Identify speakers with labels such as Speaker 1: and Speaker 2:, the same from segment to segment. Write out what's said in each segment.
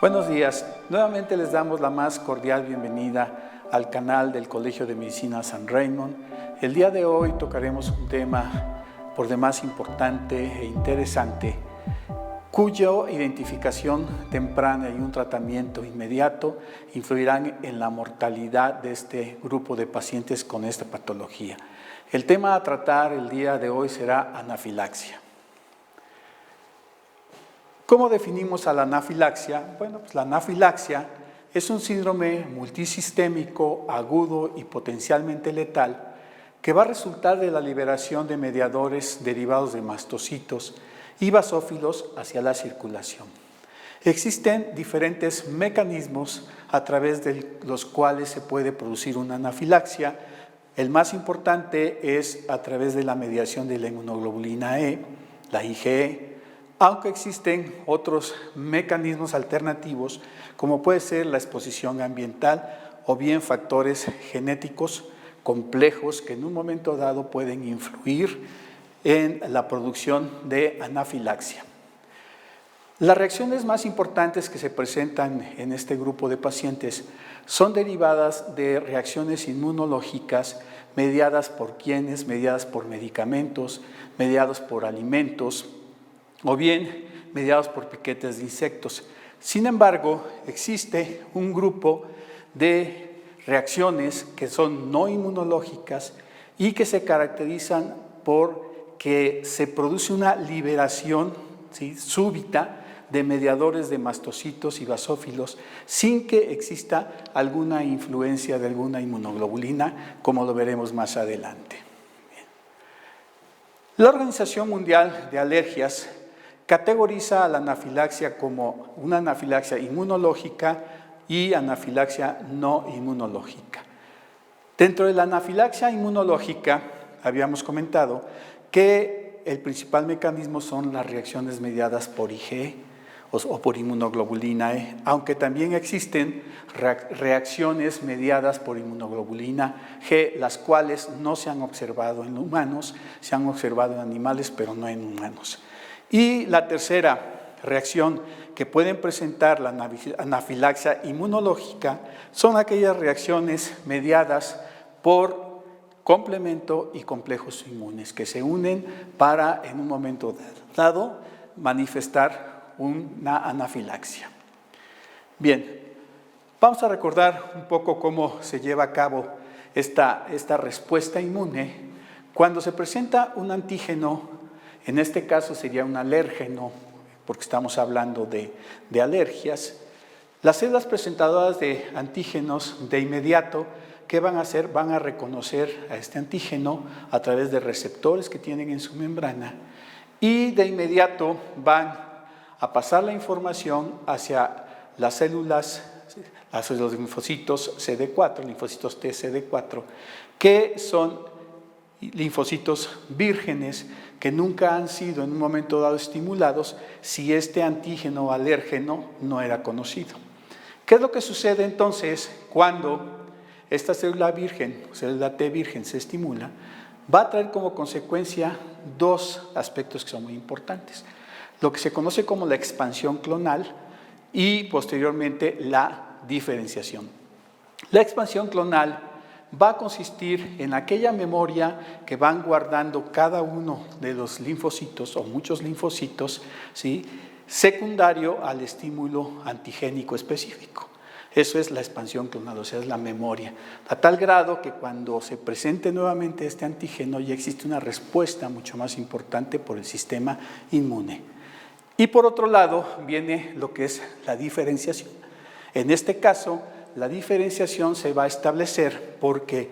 Speaker 1: Buenos días, nuevamente les damos la más cordial bienvenida al canal del Colegio de Medicina San Raymond. El día de hoy tocaremos un tema por demás importante e interesante, cuya identificación temprana y un tratamiento inmediato influirán en la mortalidad de este grupo de pacientes con esta patología. El tema a tratar el día de hoy será anafilaxia. ¿Cómo definimos a la anafilaxia? Bueno, pues la anafilaxia es un síndrome multisistémico, agudo y potencialmente letal que va a resultar de la liberación de mediadores derivados de mastocitos y basófilos hacia la circulación. Existen diferentes mecanismos a través de los cuales se puede producir una anafilaxia. El más importante es a través de la mediación de la inmunoglobulina E, la IgE, aunque existen otros mecanismos alternativos, como puede ser la exposición ambiental o bien factores genéticos complejos que en un momento dado pueden influir en la producción de anafilaxia. Las reacciones más importantes que se presentan en este grupo de pacientes son derivadas de reacciones inmunológicas mediadas por quienes, mediadas por medicamentos, mediados por alimentos, o bien mediados por piquetes de insectos. Sin embargo, existe un grupo de reacciones que son no inmunológicas y que se caracterizan por que se produce una liberación súbita de mediadores de mastocitos y basófilos sin que exista alguna influencia de alguna inmunoglobulina, como lo veremos más adelante. La Organización Mundial de Alergias categoriza a la anafilaxia como una anafilaxia inmunológica y anafilaxia no inmunológica. Dentro de la anafilaxia inmunológica, habíamos comentado que el principal mecanismo son las reacciones mediadas por IgE o por inmunoglobulina E, aunque también existen reacciones mediadas por inmunoglobulina G, las cuales no se han observado en humanos, se han observado en animales, pero no en humanos. Y la tercera reacción que pueden presentar la anafilaxia inmunológica son aquellas reacciones mediadas por complemento y complejos inmunes que se unen para en un momento dado manifestar una anafilaxia. Bien, vamos a recordar un poco cómo se lleva a cabo esta respuesta inmune. Cuando se presenta un antígeno, en este caso sería un alérgeno, porque estamos hablando de alergias. Las células presentadoras de antígenos de inmediato, ¿qué van a hacer? Van a reconocer a este antígeno a través de receptores que tienen en su membrana y de inmediato van a pasar la información hacia las células, hacia los linfocitos CD4, linfocitos T CD4, que son linfocitos vírgenes que nunca han sido en un momento dado estimulados si este antígeno alérgeno no era conocido. ¿Qué es lo que sucede entonces cuando esta célula virgen, célula T virgen, se estimula? Va a traer como consecuencia dos aspectos que son muy importantes. Lo que se conoce como la expansión clonal y posteriormente la diferenciación. La expansión clonal va a consistir en aquella memoria que van guardando cada uno de los linfocitos o muchos linfocitos, ¿sí?, secundario al estímulo antigénico específico. Eso es la expansión clonal, o sea, es la memoria. A tal grado que cuando se presente nuevamente este antígeno ya existe una respuesta mucho más importante por el sistema inmune. Y por otro lado viene lo que es la diferenciación. En este caso, la diferenciación se va a establecer porque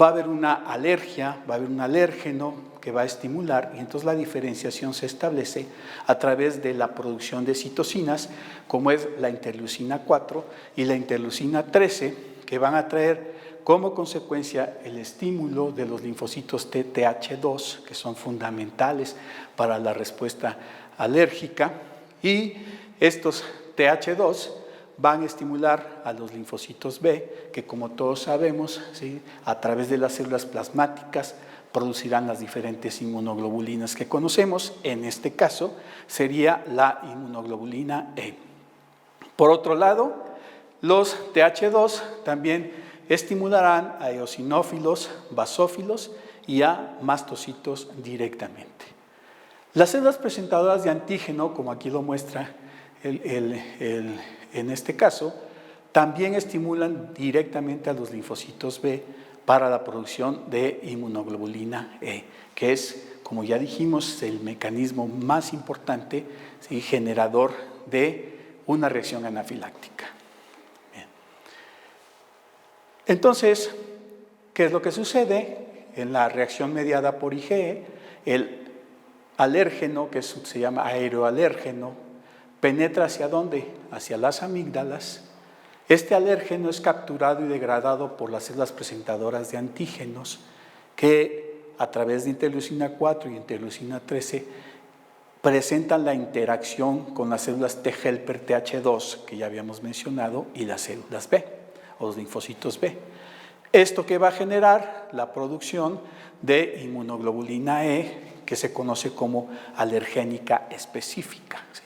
Speaker 1: va a haber una alergia, va a haber un alérgeno que va a estimular y entonces la diferenciación se establece a través de la producción de citocinas como es la interleucina 4 y la interleucina 13 que van a traer como consecuencia el estímulo de los linfocitos TH2 que son fundamentales para la respuesta alérgica y estos TH2 van a estimular a los linfocitos B, que como todos sabemos, ¿sí?, a través de las células plasmáticas producirán las diferentes inmunoglobulinas que conocemos. En este caso sería la inmunoglobulina E. Por otro lado, los TH2 también estimularán a eosinófilos, basófilos y a mastocitos directamente. Las células presentadoras de antígeno, como aquí lo muestra en este caso, también estimulan directamente a los linfocitos B para la producción de inmunoglobulina E, que es, como ya dijimos, el mecanismo más importante, ¿sí?, generador de una reacción anafiláctica. Bien. Entonces, ¿qué es lo que sucede? En la reacción mediada por IgE, el alérgeno, que se llama aeroalérgeno, penetra ¿hacia dónde? Hacia las amígdalas. Este alérgeno es capturado y degradado por las células presentadoras de antígenos que a través de interleucina 4 y interleucina 13 presentan la interacción con las células T helper TH2 que ya habíamos mencionado y las células B o los linfocitos B. Esto que va a generar la producción de inmunoglobulina E, que se conoce como alergénica específica, ¿sí?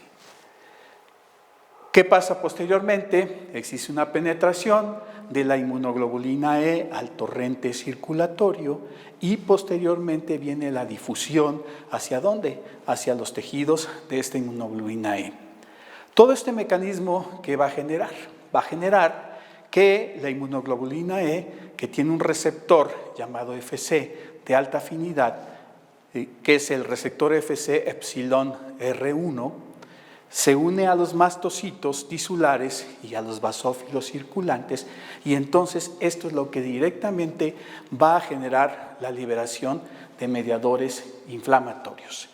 Speaker 1: ¿Qué pasa posteriormente? Existe una penetración de la inmunoglobulina E al torrente circulatorio y posteriormente viene la difusión ¿hacia dónde? Hacia los tejidos de esta inmunoglobulina E. Todo este mecanismo que va a generar que la inmunoglobulina E, que tiene un receptor llamado FC de alta afinidad, que es el receptor FC epsilon R1, se une a los mastocitos tisulares y a los basófilos circulantes, y entonces esto es lo que directamente va a generar la liberación de mediadores inflamatorios.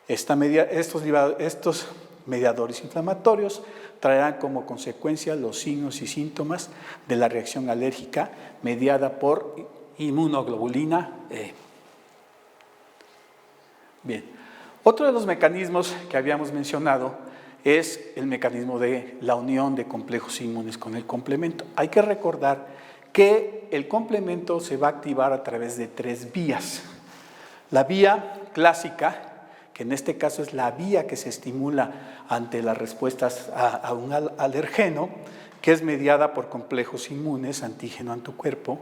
Speaker 1: Estos mediadores inflamatorios traerán como consecuencia los signos y síntomas de la reacción alérgica mediada por inmunoglobulina E. Bien, otro de los mecanismos que habíamos mencionado es el mecanismo de la unión de complejos inmunes con el complemento. Hay que recordar que el complemento se va a activar a través de 3 vías. La vía clásica, que en este caso es la vía que se estimula ante las respuestas a un alergeno, que es mediada por complejos inmunes, antígeno anticuerpo.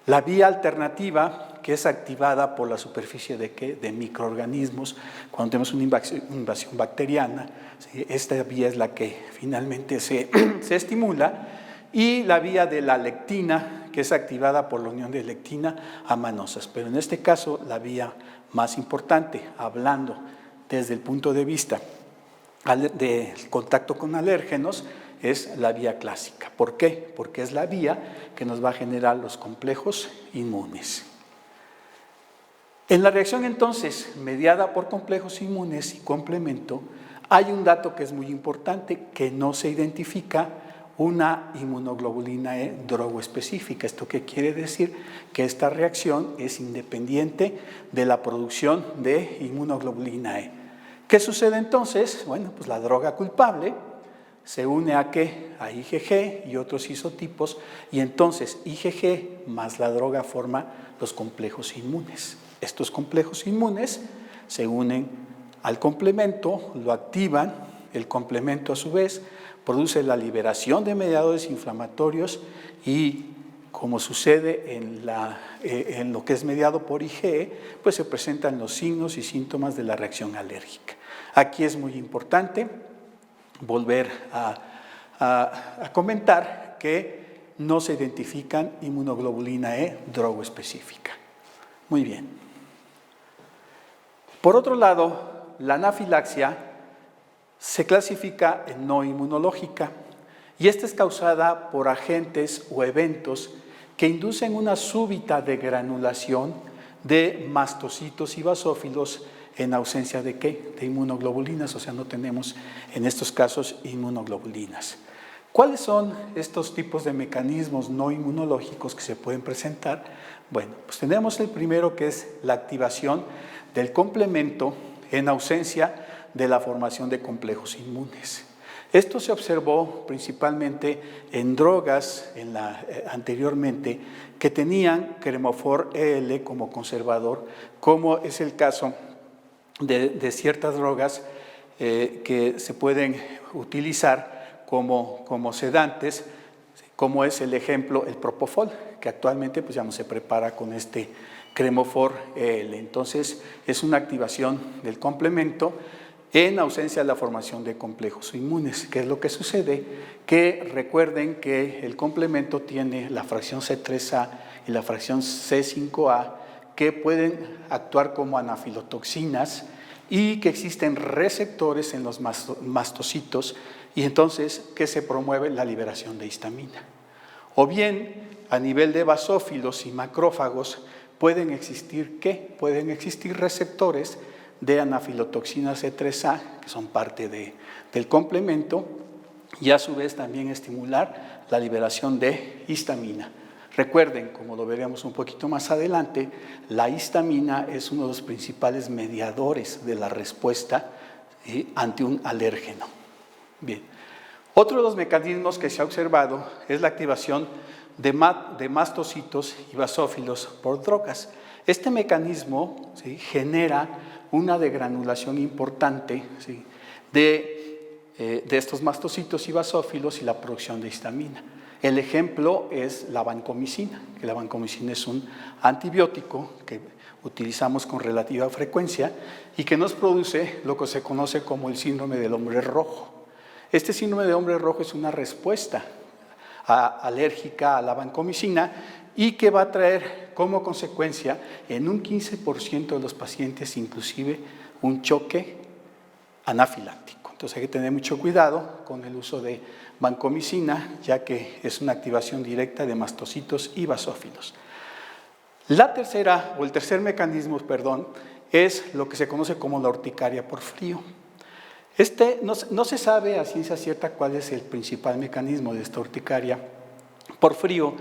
Speaker 1: La vía alternativa, que es activada por la superficie de microorganismos, cuando tenemos una invasión bacteriana, ¿sí? Esta vía es la que finalmente se estimula, y la vía de la lectina, que es activada por la unión de lectina a mannoses. Pero en este caso, la vía más importante, hablando desde el punto de vista del contacto con alérgenos, es la vía clásica. ¿Por qué? Porque es la vía que nos va a generar los complejos inmunes. En la reacción entonces mediada por complejos inmunes y complemento, hay un dato que es muy importante, que no se identifica una inmunoglobulina E drogoespecífica. ¿Esto qué quiere decir? Que esta reacción es independiente de la producción de inmunoglobulina E. ¿Qué sucede entonces? Bueno, pues la droga culpable se une a ¿qué? A IgG y otros isotipos, y entonces IgG más la droga forma los complejos inmunes. Estos complejos inmunes se unen al complemento, lo activan, el complemento a su vez produce la liberación de mediadores inflamatorios y, como sucede en lo que es mediado por IgE, pues se presentan los signos y síntomas de la reacción alérgica. Aquí es muy importante volver a comentar que no se identifican inmunoglobulina E drogoespecífica. Muy bien. Por otro lado, la anafilaxia se clasifica en no inmunológica, y esta es causada por agentes o eventos que inducen una súbita degranulación de mastocitos y basófilos en ausencia de ¿qué? De inmunoglobulinas, o sea, no tenemos en estos casos inmunoglobulinas. ¿Cuáles son estos tipos de mecanismos no inmunológicos que se pueden presentar? Bueno, pues tenemos el primero, que es la activación del complemento en ausencia de la formación de complejos inmunes. Esto se observó principalmente en drogas anteriormente que tenían cremofor EL como conservador, como es el caso de ciertas drogas que se pueden utilizar como sedantes, como es el ejemplo el Propofol, que actualmente pues ya no se prepara con este Cremofor EL. Entonces es una activación del complemento en ausencia de la formación de complejos inmunes. ¿Qué es lo que sucede? Que recuerden que el complemento tiene la fracción C3A y la fracción C5A que pueden actuar como anafilotoxinas y que existen receptores en los mastocitos y entonces que se promueve la liberación de histamina. O bien, a nivel de basófilos y macrófagos, pueden existir ¿qué? Pueden existir receptores de anafilotoxina C3A, que son parte del complemento, y a su vez también estimular la liberación de histamina. Recuerden, como lo veremos un poquito más adelante, la histamina es uno de los principales mediadores de la respuesta ante un alérgeno. Bien. Otro de los mecanismos que se ha observado es la activación de mastocitos y basófilos por drogas. Este mecanismo genera una degranulación importante de estos mastocitos y basófilos y la producción de histamina. El ejemplo es la vancomicina, que la vancomicina es un antibiótico que utilizamos con relativa frecuencia y que nos produce lo que se conoce como el síndrome del hombre rojo. Este síndrome del hombre rojo es una respuesta alérgica a la vancomicina y que va a traer como consecuencia en un 15% de los pacientes inclusive un choque anafiláctico. Entonces hay que tener mucho cuidado con el uso de vancomicina, ya que es una activación directa de mastocitos y basófilos. La tercera, o el tercer mecanismo, es lo que se conoce como la urticaria por frío. No se sabe a ciencia cierta cuál es el principal mecanismo de esta urticaria por frío,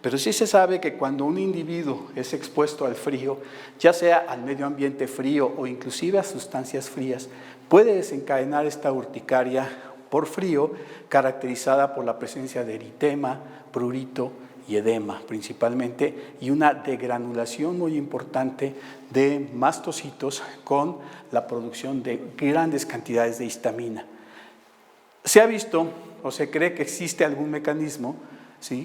Speaker 1: pero sí se sabe que cuando un individuo es expuesto al frío, ya sea al medio ambiente frío o inclusive a sustancias frías, puede desencadenar esta urticaria por frío, caracterizada por la presencia de eritema, prurito y edema principalmente, y una degranulación muy importante de mastocitos con la producción de grandes cantidades de histamina. Se ha visto o se cree que existe algún mecanismo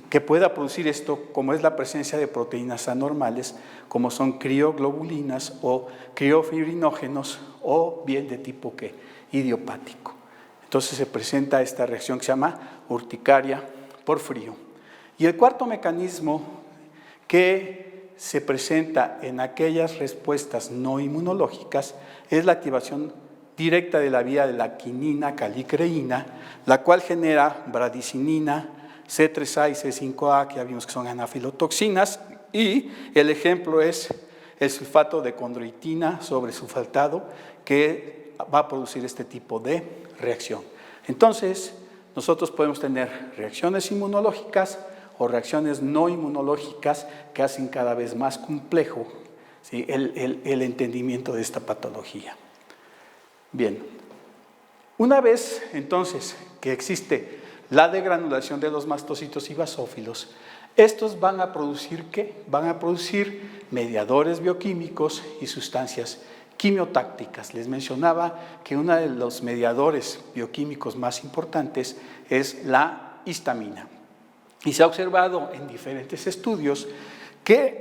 Speaker 1: que pueda producir esto, como es la presencia de proteínas anormales, como son crioglobulinas o criofibrinógenos, o bien de tipo idiopático. Entonces se presenta esta reacción que se llama urticaria por frío. Y el cuarto mecanismo que se presenta en aquellas respuestas no inmunológicas es la activación directa de la vía de la quinina calicreína, la cual genera bradicinina, C3A y C5A, que ya vimos que son anafilotoxinas, y el ejemplo es el sulfato de condroitina sobre sulfatado, que va a producir este tipo de reacción. Entonces, nosotros podemos tener reacciones inmunológicas o reacciones no inmunológicas que hacen cada vez más complejo el entendimiento de esta patología. Bien, una vez entonces que existe la degranulación de los mastocitos y basófilos, estos van a producir ¿qué? Van a producir mediadores bioquímicos y sustancias quimiotácticas. Les mencionaba que uno de los mediadores bioquímicos más importantes es la histamina. Y se ha observado en diferentes estudios que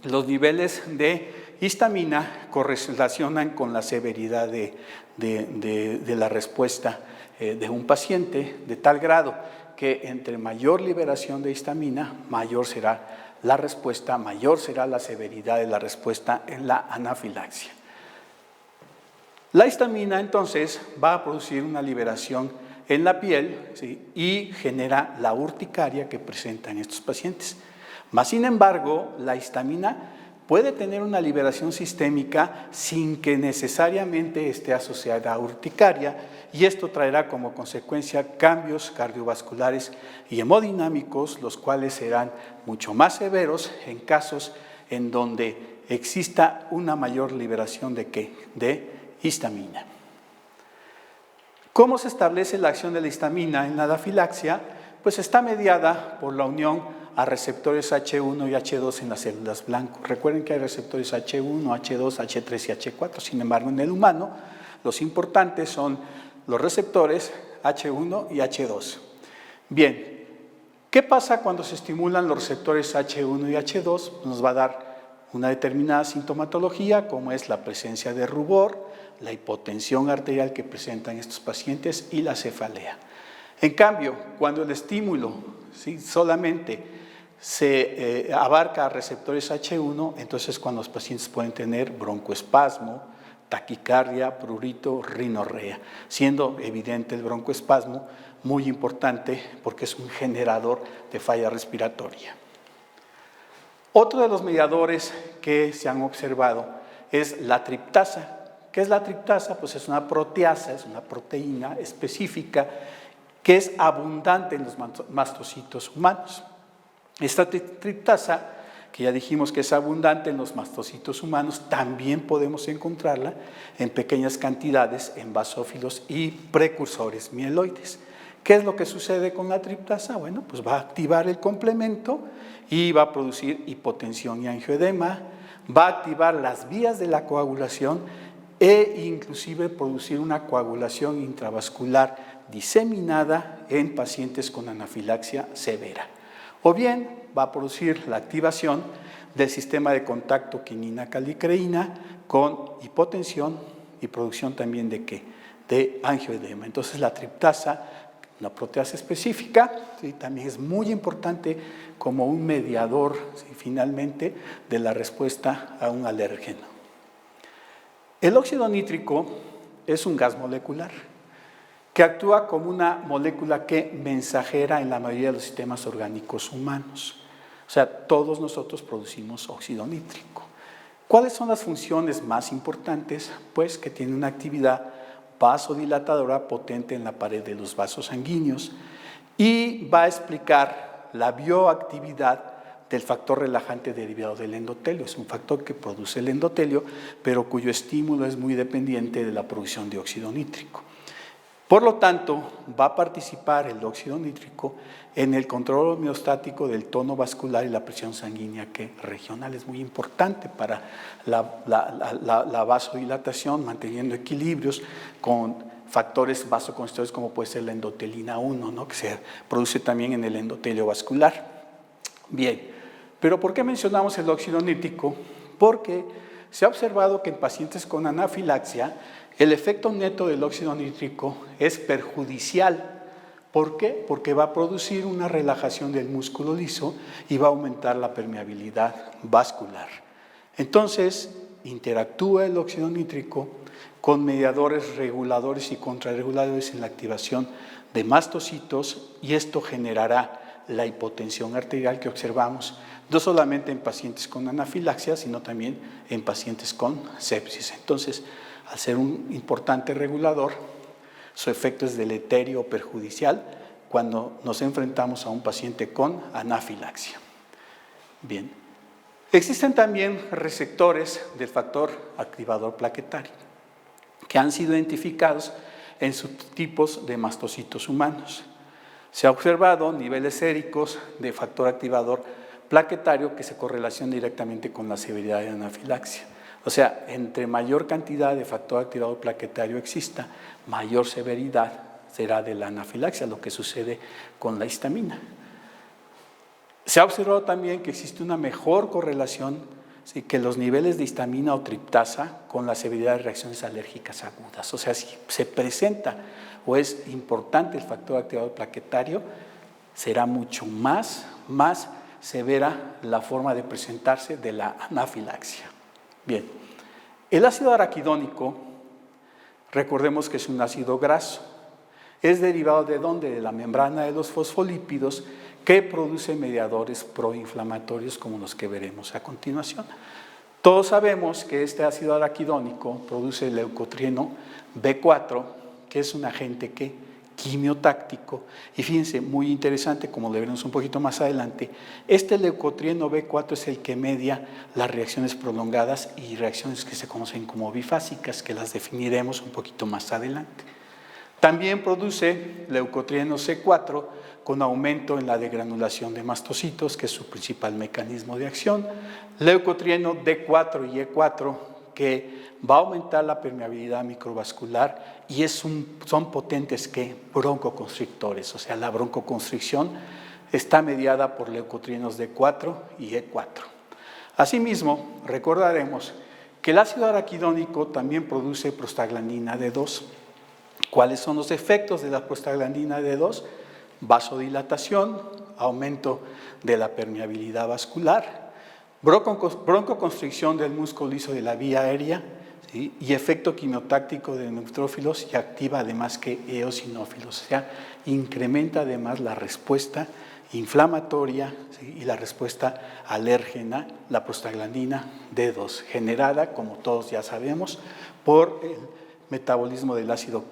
Speaker 1: los niveles de histamina correlacionan con la severidad de la respuesta de un paciente, de tal grado que entre mayor liberación de histamina, mayor será la respuesta, mayor será la severidad de la respuesta en la anafilaxia. La histamina entonces va a producir una liberación en la piel y genera la urticaria que presentan estos pacientes. Mas, sin embargo, la histamina puede tener una liberación sistémica sin que necesariamente esté asociada a urticaria, y esto traerá como consecuencia cambios cardiovasculares y hemodinámicos, los cuales serán mucho más severos en casos en donde exista una mayor liberación de histamina. ¿Cómo se establece la acción de la histamina en la anafilaxia? Pues está mediada por la unión a receptores H1 y H2 en las células blanco. Recuerden que hay receptores H1, H2, H3 y H4. Sin embargo, en el humano, los importantes son los receptores H1 y H2. Bien, ¿qué pasa cuando se estimulan los receptores H1 y H2? Nos va a dar una determinada sintomatología, como es la presencia de rubor, la hipotensión arterial que presentan estos pacientes y la cefalea. En cambio, cuando el estímulo solamente se abarca a receptores H1, entonces cuando los pacientes pueden tener broncoespasmo, taquicardia, prurito, rinorrea, siendo evidente el broncoespasmo muy importante porque es un generador de falla respiratoria. Otro de los mediadores que se han observado es la triptasa. ¿Qué es la triptasa? Pues es una proteasa, es una proteína específica que es abundante en los mastocitos humanos. Esta triptasa, que ya dijimos que es abundante en los mastocitos humanos, también podemos encontrarla en pequeñas cantidades en basófilos y precursores mieloides. ¿Qué es lo que sucede con la triptasa? Bueno, pues va a activar el complemento y va a producir hipotensión y angioedema, va a activar las vías de la coagulación e inclusive producir una coagulación intravascular diseminada en pacientes con anafilaxia severa. O bien va a producir la activación del sistema de contacto quinina-calicreína con hipotensión y producción también de ¿qué? De angioedema. Entonces la triptasa, una proteasa específica, ¿sí? También es muy importante como un mediador, ¿sí? Finalmente, de la respuesta a un alérgeno. El óxido nítrico es un gas molecular que actúa como una molécula que mensajera en la mayoría de los sistemas orgánicos humanos. O sea, todos nosotros producimos óxido nítrico. ¿Cuáles son las funciones más importantes? Pues que tiene una actividad vasodilatadora potente en la pared de los vasos sanguíneos y va a explicar la bioactividad del factor relajante derivado del endotelio. Es un factor que produce el endotelio, pero cuyo estímulo es muy dependiente de la producción de óxido nítrico. Por lo tanto, va a participar el óxido nítrico en el control homeostático del tono vascular y la presión sanguínea que regional. Es muy importante para la vasodilatación, manteniendo equilibrios con factores vasoconstrictores como puede ser la endotelina 1, ¿no? Que se produce también en el endotelio vascular. Bien, pero ¿por qué mencionamos el óxido nítrico? Porque se ha observado que en pacientes con anafilaxia el efecto neto del óxido nítrico es perjudicial. ¿Por qué? Porque va a producir una relajación del músculo liso y va a aumentar la permeabilidad vascular. Entonces, interactúa el óxido nítrico con mediadores reguladores y contrarreguladores en la activación de mastocitos y esto generará la hipotensión arterial que observamos no solamente en pacientes con anafilaxia, sino también en pacientes con sepsis. Entonces, al ser un importante regulador, su efecto es deleterio o perjudicial cuando nos enfrentamos a un paciente con anafilaxia. Bien, existen también receptores del factor activador plaquetario que han sido identificados en subtipos de mastocitos humanos. Se ha observado niveles séricos de factor activador plaquetario que se correlacionan directamente con la severidad de anafilaxia. O sea, entre mayor cantidad de factor activador plaquetario exista, mayor severidad será de la anafilaxia, lo que sucede con la histamina. Se ha observado también que existe una mejor correlación, ¿sí?, que los niveles de histamina o triptasa con la severidad de reacciones alérgicas agudas. O sea, si se presenta o es importante el factor activador plaquetario, será mucho más severa la forma de presentarse de la anafilaxia. Bien, el ácido araquidónico, recordemos que es un ácido graso. Es derivado ¿de dónde? De la membrana de los fosfolípidos que produce mediadores proinflamatorios como los que veremos a continuación. Todos sabemos que este ácido araquidónico produce el leucotrieno B4, que es un agente quimiotáctico, y fíjense, muy interesante, como lo veremos un poquito más adelante, este leucotrieno B4 es el que media las reacciones prolongadas y reacciones que se conocen como bifásicas, que las definiremos un poquito más adelante. También produce leucotrieno C4 con aumento en la degranulación de mastocitos, que es su principal mecanismo de acción, leucotrieno D4 y E4, que va a aumentar la permeabilidad microvascular y son potentes que broncoconstrictores, o sea, la broncoconstricción está mediada por leucotrienos D4 y E4. Asimismo, recordaremos que el ácido araquidónico también produce prostaglandina D2. ¿Cuáles son los efectos de la prostaglandina D2? Vasodilatación, aumento de la permeabilidad vascular, broncoconstricción del músculo liso de la vía aérea, ¿sí? Y efecto quimiotáctico de neutrófilos y activa además que eosinófilos, o sea, incrementa además la respuesta inflamatoria, ¿sí? Y la respuesta alérgena, la prostaglandina D2, generada, como todos ya sabemos, por el metabolismo del ácido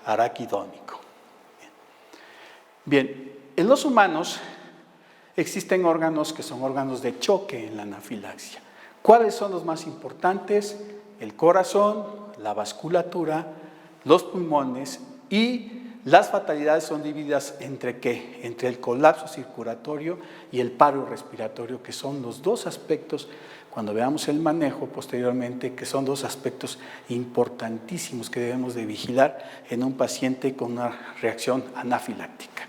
Speaker 1: araquidónico. Bien, en los humanos existen órganos que son órganos de choque en la anafilaxia. ¿Cuáles son los más importantes? El corazón, la vasculatura, los pulmones, y las fatalidades son divididas entre ¿qué? Entre el colapso circulatorio y el paro respiratorio, que son los dos aspectos, cuando veamos el manejo posteriormente, que son dos aspectos importantísimos que debemos de vigilar en un paciente con una reacción anafiláctica.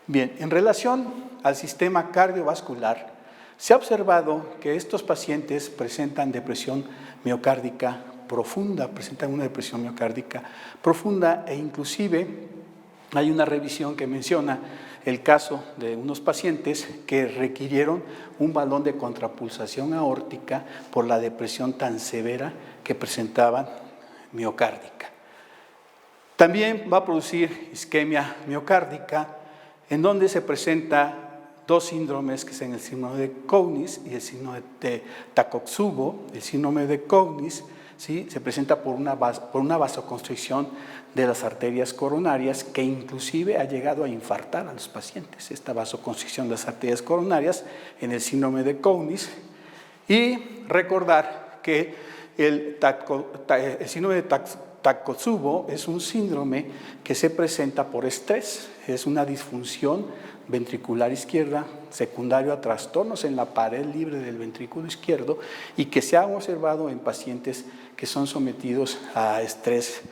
Speaker 1: Bien, en relación al sistema cardiovascular, se ha observado que estos pacientes presentan depresión miocárdica profunda, presentan una depresión miocárdica profunda, e inclusive hay una revisión que menciona el caso de unos pacientes que requirieron un balón de contrapulsación aórtica por la depresión tan severa que presentaban miocárdica. También va a producir isquemia miocárdica, en donde se presenta dos síndromes, que son el síndrome de Cougnis y el síndrome de Takotsubo. El síndrome de Cougnis, ¿sí?, se presenta por una vasoconstricción de las arterias coronarias, que inclusive ha llegado a infartar a los pacientes, esta vasoconstricción de las arterias coronarias en el síndrome de Cougnis. Y recordar que el síndrome de Takotsubo es un síndrome que se presenta por estrés, es una disfunción ventricular izquierda secundario a trastornos en la pared libre del ventrículo izquierdo, y que se ha observado en pacientes que son sometidos a estrés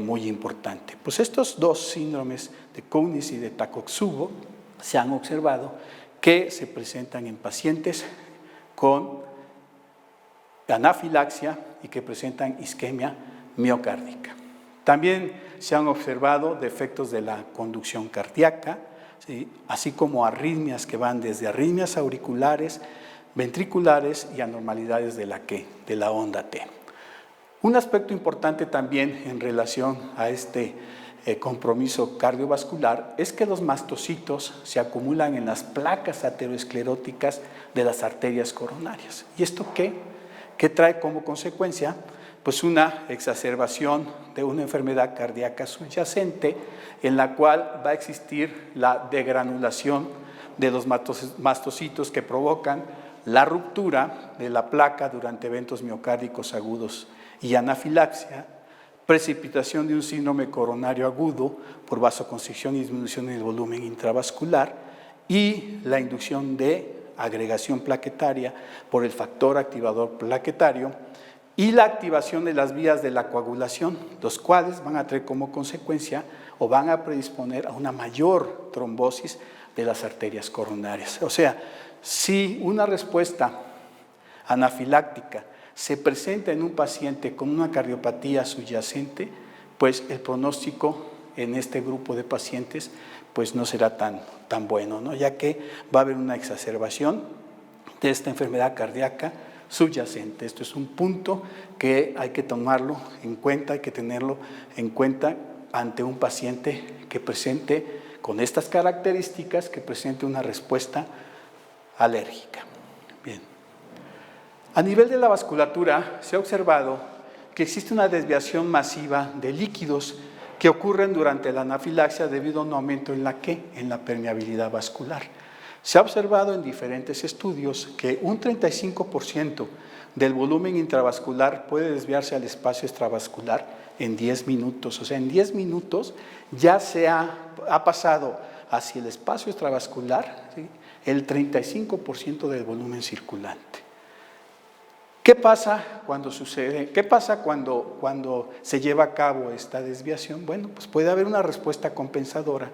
Speaker 1: muy importante. Pues estos dos síndromes de Cougnis y de Takotsubo se han observado que se presentan en pacientes con anafilaxia y que presentan isquemia miocárdica. También se han observado defectos de la conducción cardíaca, ¿sí?, así como arritmias que van desde arritmias auriculares, ventriculares y anormalidades de la onda T. Un aspecto importante también en relación a este compromiso cardiovascular es que los mastocitos se acumulan en las placas ateroscleróticas de las arterias coronarias. ¿Y esto qué? ¿Qué trae como consecuencia? Pues una exacerbación de una enfermedad cardíaca subyacente, en la cual va a existir la degranulación de los mastocitos que provocan la ruptura de la placa durante eventos miocárdicos agudos y anafilaxia, precipitación de un síndrome coronario agudo por vasoconstricción y disminución del volumen intravascular, y la inducción de agregación plaquetaria por el factor activador plaquetario, y la activación de las vías de la coagulación, los cuales van a traer como consecuencia o van a predisponer a una mayor trombosis de las arterias coronarias. O sea, si una respuesta anafiláctica se presenta en un paciente con una cardiopatía subyacente, pues el pronóstico en este grupo de pacientes pues no será tan bueno, ¿no?, ya que va a haber una exacerbación de esta enfermedad cardíaca subyacente. Esto es un punto que hay que tomarlo en cuenta, hay que tenerlo en cuenta ante un paciente que presente con estas características, que presente una respuesta alérgica. Bien. A nivel de la vasculatura se ha observado que existe una desviación masiva de líquidos que ocurren durante la anafilaxia debido a un aumento en la permeabilidad vascular. Se ha observado en diferentes estudios que un 35% del volumen intravascular puede desviarse al espacio extravascular en 10 minutos. O sea, en 10 minutos ya ha pasado hacia el espacio extravascular, ¿sí?, el 35% del volumen circulante. ¿Qué pasa cuando sucede? ¿Qué pasa cuando se lleva a cabo esta desviación? Bueno, pues puede haber una respuesta compensadora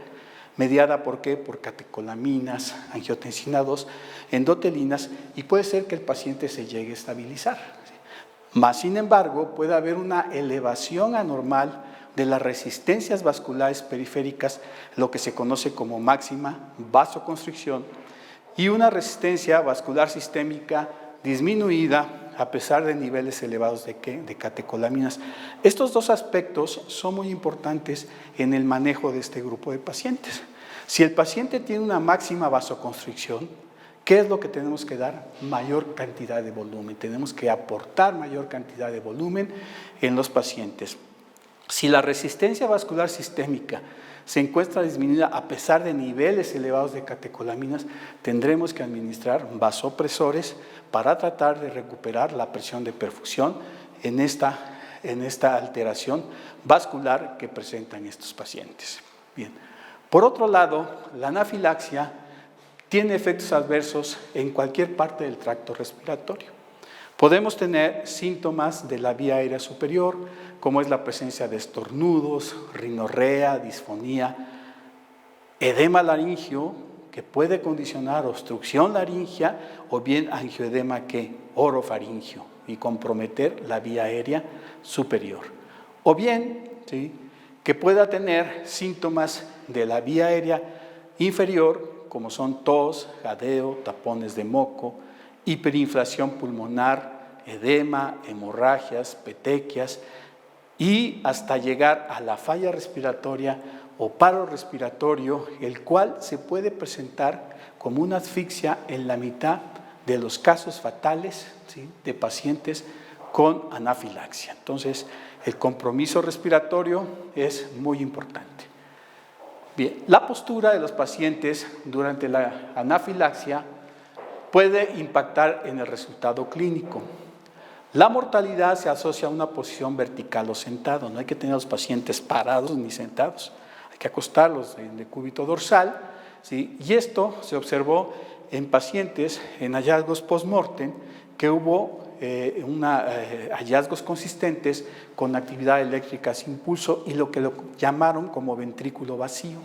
Speaker 1: mediada ¿por qué? Por catecolaminas, angiotensina 2, endotelinas, y puede ser que el paciente se llegue a estabilizar. Más sin embargo, puede haber una elevación anormal de las resistencias vasculares periféricas, lo que se conoce como máxima vasoconstricción, y una resistencia vascular sistémica disminuida a pesar de niveles elevados de catecolaminas. Estos dos aspectos son muy importantes en el manejo de este grupo de pacientes. Si el paciente tiene una máxima vasoconstricción, ¿qué es lo que tenemos que dar? Mayor cantidad de volumen. Tenemos que aportar mayor cantidad de volumen en los pacientes. Si la resistencia vascular sistémica se encuentra disminuida a pesar de niveles elevados de catecolaminas, tendremos que administrar vasopresores para tratar de recuperar la presión de perfusión en esta alteración vascular que presentan estos pacientes. Bien. Por otro lado, la anafilaxia tiene efectos adversos en cualquier parte del tracto respiratorio. Podemos tener síntomas de la vía aérea superior, como es la presencia de estornudos, rinorrea, disfonía, edema laringio, que puede condicionar obstrucción laringea o bien angioedema orofaringio y comprometer la vía aérea superior. O bien, ¿sí?, que pueda tener síntomas de la vía aérea inferior, como son tos, jadeo, tapones de moco, hiperinflación pulmonar, edema, hemorragias, petequias y hasta llegar a la falla respiratoria o paro respiratorio, el cual se puede presentar como una asfixia en la mitad de los casos fatales, ¿sí?, de pacientes con anafilaxia. Entonces, el compromiso respiratorio es muy importante. Bien, la postura de los pacientes durante la anafilaxia puede impactar en el resultado clínico. La mortalidad se asocia a una posición vertical o sentado. No hay que tener a los pacientes parados ni sentados. Hay que acostarlos en decúbito dorsal, ¿sí? Y esto se observó en pacientes en hallazgos post-mortem que hubo hallazgos consistentes con actividad eléctrica sin pulso y lo que lo llamaron como ventrículo vacío,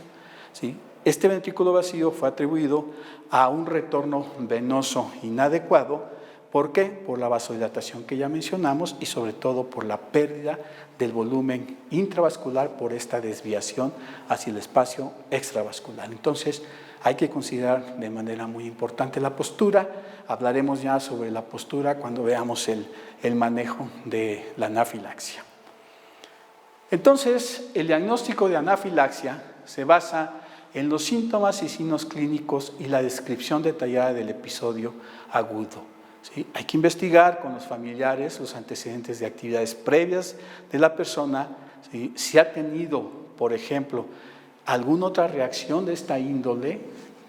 Speaker 1: ¿sí? Este ventrículo vacío fue atribuido a un retorno venoso inadecuado. ¿Por qué? Por la vasodilatación que ya mencionamos y sobre todo por la pérdida del volumen intravascular por esta desviación hacia el espacio extravascular. Entonces, hay que considerar de manera muy importante la postura. Hablaremos ya sobre la postura cuando veamos el manejo de la anafilaxia. Entonces, el diagnóstico de anafilaxia se basa en los síntomas y signos clínicos y la descripción detallada del episodio agudo. ¿Sí? Hay que investigar con los familiares los antecedentes de actividades previas de la persona, ¿sí?, si ha tenido, por ejemplo, alguna otra reacción de esta índole,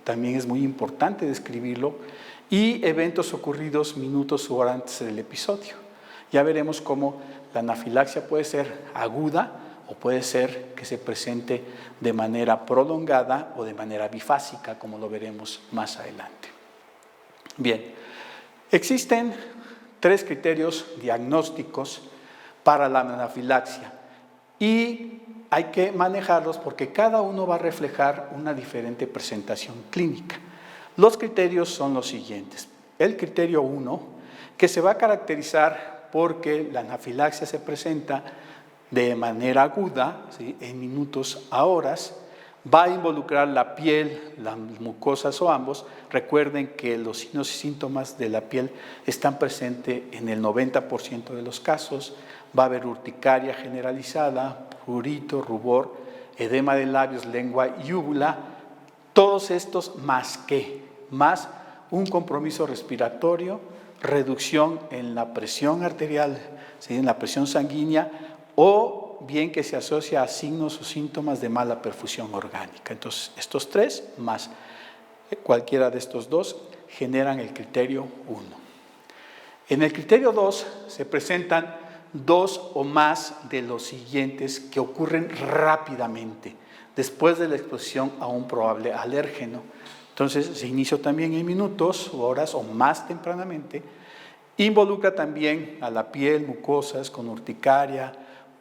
Speaker 1: también es muy importante describirlo, y eventos ocurridos minutos u horas antes del episodio. Ya veremos cómo la anafilaxia puede ser aguda o puede ser que se presente de manera prolongada o de manera bifásica, como lo veremos más adelante. Bien, existen 3 criterios diagnósticos para la anafilaxia y hay que manejarlos porque cada uno va a reflejar una diferente presentación clínica. Los criterios son los siguientes. El criterio 1, que se va a caracterizar porque la anafilaxia se presenta de manera aguda, ¿sí?, en minutos a horas, va a involucrar la piel, las mucosas o ambos. Recuerden que los signos y síntomas de la piel están presentes en el 90% de los casos. Va a haber urticaria generalizada, prurito, rubor, edema de labios, lengua y úvula. Todos estos más un compromiso respiratorio, reducción en la presión arterial, ¿sí?, en la presión sanguínea, o bien que se asocia a signos o síntomas de mala perfusión orgánica. Entonces, estos 3 más cualquiera de estos 2 generan el criterio 1. En el criterio 2 se presentan 2 o más de los siguientes que ocurren rápidamente después de la exposición a un probable alérgeno. Entonces, se inicia también en minutos o horas o más tempranamente Involucra también a la piel, mucosas con urticaria,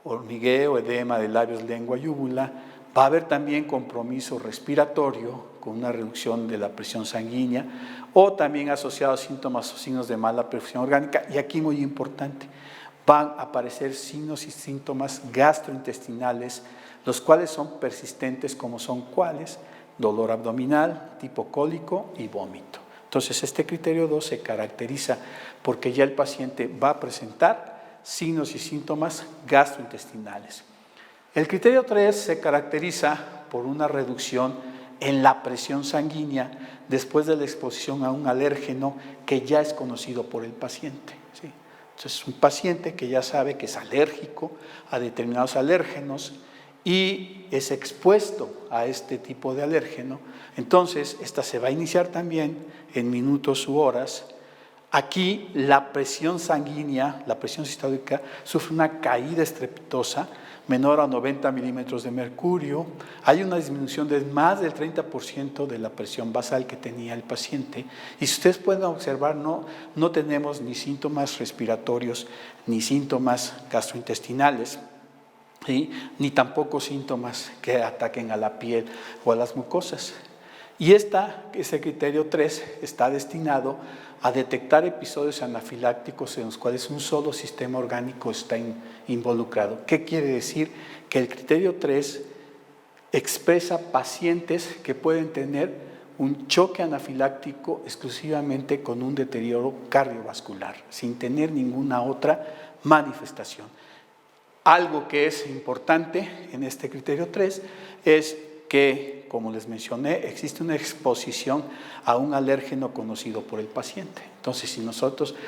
Speaker 1: hormigueo, edema de labios, lengua y úvula. Va a haber también compromiso respiratorio con una reducción de la presión sanguínea o también asociados síntomas o signos de mala perfusión orgánica. Y aquí muy importante, van a aparecer signos y síntomas gastrointestinales, los cuales son persistentes, como son cuáles: dolor abdominal, tipo cólico y vómito. Entonces, este criterio 2 se caracteriza porque ya el paciente va a presentar signos y síntomas gastrointestinales. El criterio 3 se caracteriza por una reducción en la presión sanguínea después de la exposición a un alérgeno que ya es conocido por el paciente, ¿sí? Entonces, un paciente que ya sabe que es alérgico a determinados alérgenos y es expuesto a este tipo de alérgeno, entonces esta se va a iniciar también en minutos u horas. Aquí la presión sanguínea, la presión sistólica, sufre una caída estrepitosa menor a 90 milímetros de mercurio. Hay una disminución de más del 30% de la presión basal que tenía el paciente. Y si ustedes pueden observar, no tenemos ni síntomas respiratorios ni síntomas gastrointestinales, ¿sí? Ni tampoco síntomas que ataquen a la piel o a las mucosas. Y ese criterio 3 está destinado a detectar episodios anafilácticos en los cuales un solo sistema orgánico está involucrado. ¿Qué quiere decir? Que el criterio 3 expresa pacientes que pueden tener un choque anafiláctico exclusivamente con un deterioro cardiovascular, sin tener ninguna otra manifestación. Algo que es importante en este criterio 3 es que, como les mencioné, existe una exposición a un alérgeno conocido por el paciente. Entonces,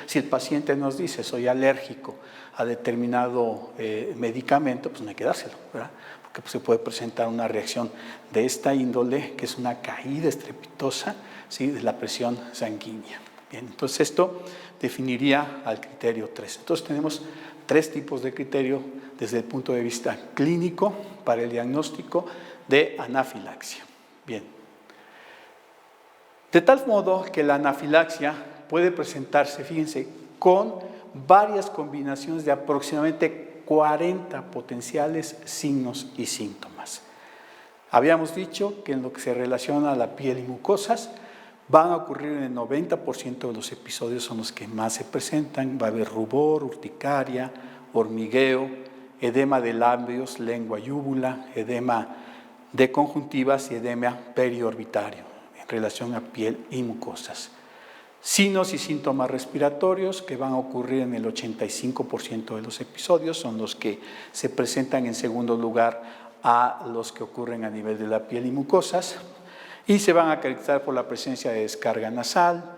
Speaker 1: si el paciente nos dice soy alérgico a determinado medicamento, pues no hay que dárselo, ¿verdad? Porque pues, se puede presentar una reacción de esta índole, que es una caída estrepitosa, ¿sí?, de la presión sanguínea. Bien, entonces esto definiría al criterio 3. Entonces tenemos 3 tipos de criterio desde el punto de vista clínico para el diagnóstico de anafilaxia. Bien. De tal modo que la anafilaxia puede presentarse, fíjense, con varias combinaciones de aproximadamente 40 potenciales signos y síntomas. Habíamos dicho que en lo que se relaciona a la piel y mucosas, van a ocurrir en el 90% de los episodios, son los que más se presentan. Va a haber rubor, urticaria, hormigueo, edema de labios, lengua y úvula, edema de conjuntivas y edema periorbitario en relación a piel y mucosas. Signos y síntomas respiratorios que van a ocurrir en el 85% de los episodios, son los que se presentan en segundo lugar a los que ocurren a nivel de la piel y mucosas, y se van a caracterizar por la presencia de descarga nasal,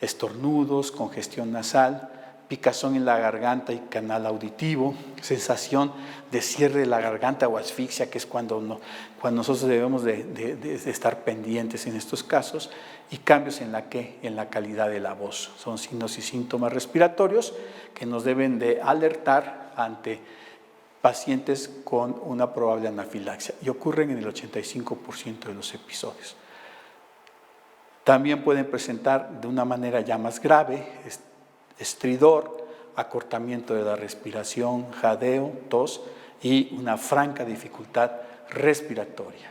Speaker 1: estornudos, congestión nasal, picazón en la garganta y canal auditivo, sensación de cierre de la garganta o asfixia, que es cuando nosotros debemos de estar pendientes en estos casos, y cambios en la calidad de la voz. Son signos y síntomas respiratorios que nos deben de alertar ante pacientes con una probable anafilaxia, y ocurren en el 85% de los episodios. También pueden presentar de una manera ya más grave estridor, acortamiento de la respiración, jadeo, tos y una franca dificultad respiratoria.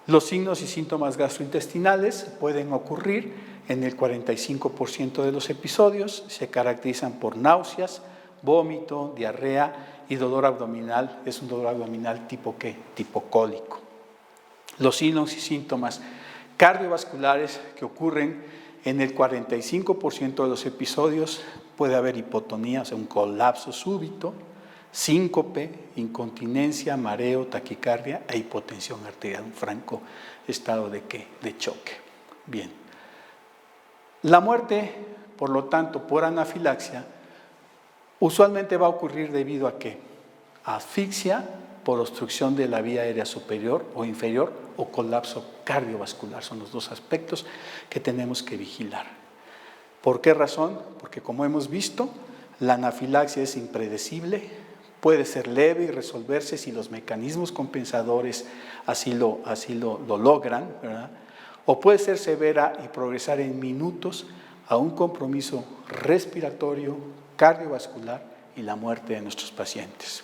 Speaker 1: Los signos y síntomas gastrointestinales pueden ocurrir en el 45% de los episodios, se caracterizan por náuseas, vómito, diarrea y dolor abdominal. Es un dolor abdominal tipo ¿qué? Tipo cólico. Los signos y síntomas cardiovasculares que ocurren en el 45% de los episodios, puede haber hipotonía, o sea, un colapso súbito, síncope, incontinencia, mareo, taquicardia e hipotensión arterial, un franco estado de ¿qué? De choque. Bien. La muerte, por lo tanto, por anafilaxia, usualmente va a ocurrir debido a ¿qué? A asfixia por obstrucción de la vía aérea superior o inferior o colapso cardiovascular. Son los 2 aspectos que tenemos que vigilar. ¿Por qué razón? Porque, como hemos visto, la anafilaxia es impredecible, puede ser leve y resolverse si los mecanismos compensadores así lo logran, ¿verdad? O puede ser severa y progresar en minutos a un compromiso respiratorio, cardiovascular y la muerte de nuestros pacientes.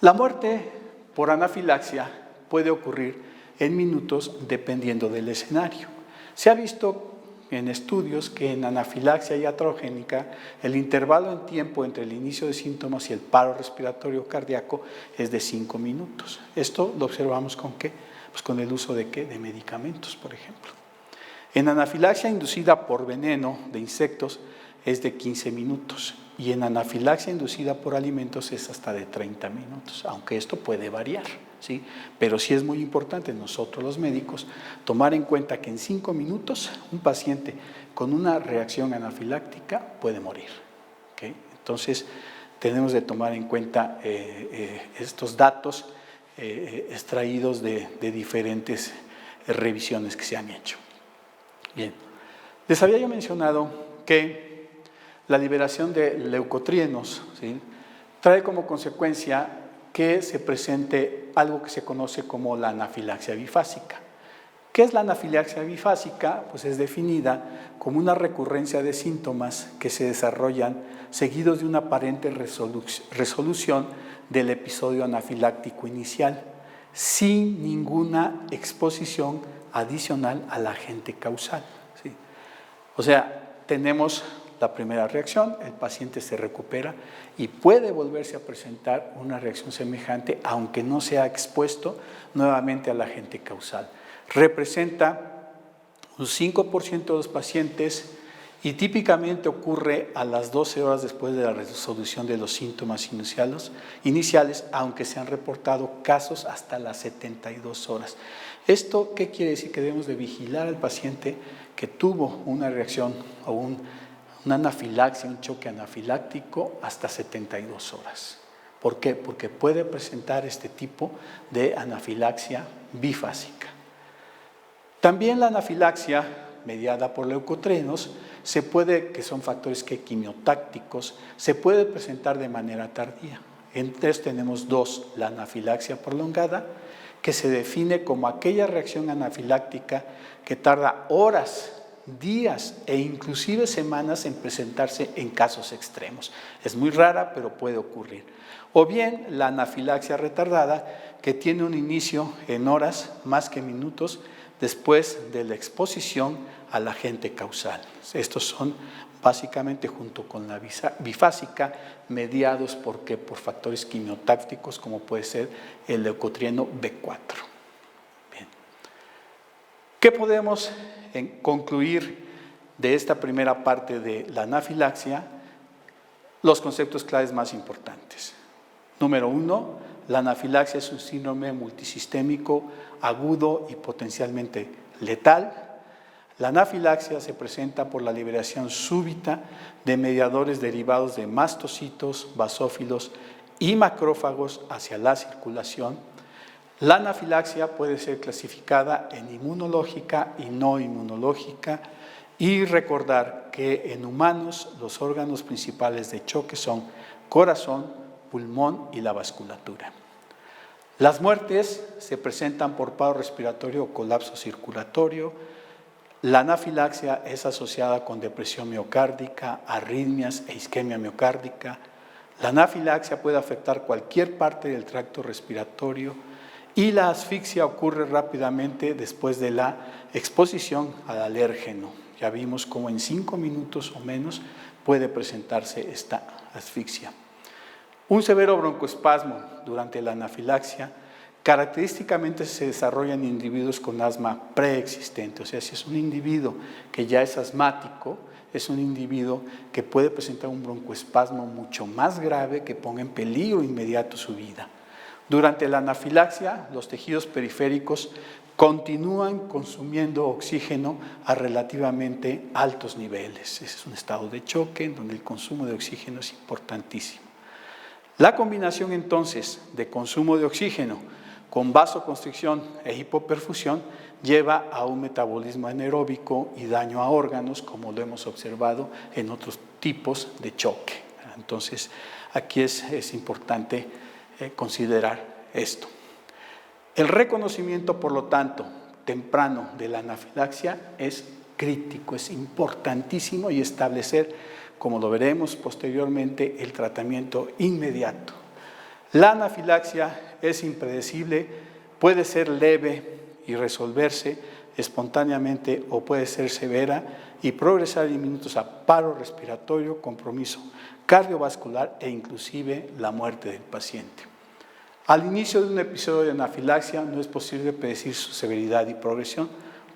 Speaker 1: La muerte por anafilaxia puede ocurrir en minutos dependiendo del escenario. Se ha visto en estudios que en anafilaxia iatrogénica el intervalo en tiempo entre el inicio de síntomas y el paro respiratorio cardíaco es de 5 minutos. Esto lo observamos ¿con qué? Pues con el uso de ¿qué? De medicamentos, por ejemplo. En anafilaxia inducida por veneno de insectos es de 15 minutos y en anafilaxia inducida por alimentos es hasta de 30 minutos, aunque esto puede variar, ¿sí? Pero sí es muy importante nosotros los médicos tomar en cuenta que en 5 minutos un paciente con una reacción anafiláctica puede morir, ¿okay? Entonces tenemos de tomar en cuenta estos datos extraídos de diferentes revisiones que se han hecho. Bien, les había yo mencionado que la liberación de leucotrienos, ¿sí?, trae como consecuencia que se presente algo que se conoce como la anafilaxia bifásica. ¿Qué es la anafilaxia bifásica? Pues es definida como una recurrencia de síntomas que se desarrollan seguidos de una aparente resolución del episodio anafiláctico inicial, sin ninguna exposición adicional al agente causal, ¿sí? O sea, tenemos la primera reacción, el paciente se recupera y puede volverse a presentar una reacción semejante, aunque no sea expuesto nuevamente al agente causal. Representa un 5% de los pacientes y típicamente ocurre a las 12 horas después de la resolución de los síntomas iniciales, aunque se han reportado casos hasta las 72 horas. ¿Esto qué quiere decir? Que debemos de vigilar al paciente que tuvo una reacción o una anafilaxia, un choque anafiláctico hasta 72 horas. ¿Por qué? Porque puede presentar este tipo de anafilaxia bifásica. También la anafilaxia mediada por leucotrienos que son factores quimiotácticos, se puede presentar de manera tardía. Entonces tenemos dos: la anafilaxia prolongada, que se define como aquella reacción anafiláctica que tarda horas, días e inclusive semanas en presentarse en casos extremos. Es muy rara, pero puede ocurrir. O bien la anafilaxia retardada, que tiene un inicio en horas más que minutos después de la exposición al agente causal. Estos son básicamente, junto con la bifásica, mediados por factores quimiotácticos, como puede ser el leucotrieno B4. Bien. ¿Qué podemos concluir de esta primera parte de la anafilaxia? Los conceptos claves más importantes. Número 1, la anafilaxia es un síndrome multisistémico agudo y potencialmente letal. La anafilaxia se presenta por la liberación súbita de mediadores derivados de mastocitos, basófilos y macrófagos hacia la circulación. La anafilaxia puede ser clasificada en inmunológica y no inmunológica, y recordar que en humanos los órganos principales de choque son corazón, pulmón y la vasculatura. Las muertes se presentan por paro respiratorio o colapso circulatorio. La anafilaxia es asociada con depresión miocárdica, arritmias e isquemia miocárdica. La anafilaxia puede afectar cualquier parte del tracto respiratorio y la asfixia ocurre rápidamente después de la exposición al alérgeno. Ya vimos cómo en 5 minutos o menos puede presentarse esta asfixia. Un severo broncoespasmo durante la anafilaxia característicamente se desarrolla en individuos con asma preexistente. O sea, si es un individuo que ya es asmático, es un individuo que puede presentar un broncoespasmo mucho más grave que ponga en peligro inmediato su vida. Durante la anafilaxia, los tejidos periféricos continúan consumiendo oxígeno a relativamente altos niveles. Es un estado de choque en donde el consumo de oxígeno es importantísimo. La combinación entonces de consumo de oxígeno con vasoconstricción e hipoperfusión lleva a un metabolismo anaeróbico y daño a órganos, como lo hemos observado en otros tipos de choque. Entonces, aquí es importante considerar esto. El reconocimiento, por lo tanto, temprano de la anafilaxia es crítico, es importantísimo y establecer, como lo veremos posteriormente, el tratamiento inmediato. La anafilaxia es impredecible, puede ser leve y resolverse espontáneamente o puede ser severa y progresar en minutos a paro respiratorio, compromiso cardiovascular e inclusive la muerte del paciente. Al inicio de un episodio de anafilaxia no es posible predecir su severidad y progresión,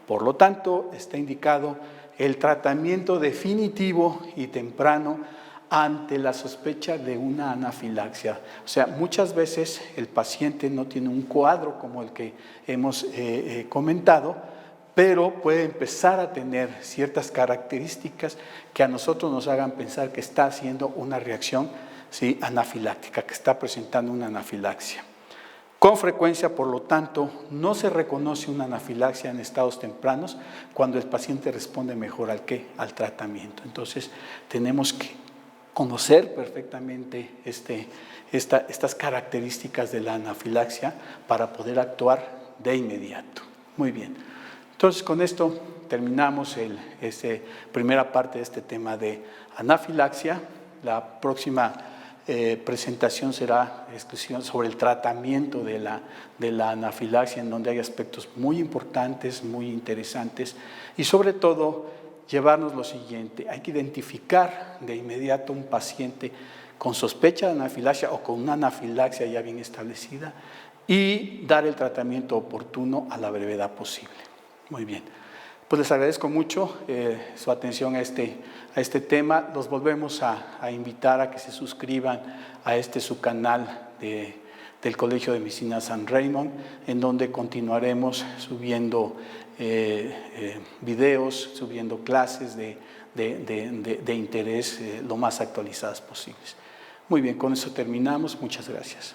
Speaker 1: por lo tanto está indicado el tratamiento definitivo y temprano ante la sospecha de una anafilaxia. O sea, muchas veces el paciente no tiene un cuadro como el que hemos comentado, pero puede empezar a tener ciertas características que a nosotros nos hagan pensar que está haciendo una reacción, ¿sí?, anafiláctica, que está presentando una anafilaxia. Con frecuencia, por lo tanto, no se reconoce una anafilaxia en estados tempranos cuando el paciente responde mejor al tratamiento. Entonces, tenemos que conocer perfectamente estas características de la anafilaxia para poder actuar de inmediato. Muy bien. Entonces, con esto terminamos primera parte de este tema de anafilaxia. La próxima presentación será exclusiva sobre el tratamiento de la anafilaxia, en donde hay aspectos muy importantes, muy interesantes, y sobre todo llevarnos lo siguiente: hay que identificar de inmediato un paciente con sospecha de anafilaxia o con una anafilaxia ya bien establecida y dar el tratamiento oportuno a la brevedad posible. Muy bien, pues les agradezco mucho su atención a este tema. Los volvemos a invitar a que se suscriban a su canal del Colegio de Medicina San Raymond, en donde continuaremos subiendo videos, subiendo clases de interés lo más actualizadas posibles. Muy bien, con eso terminamos. Muchas gracias.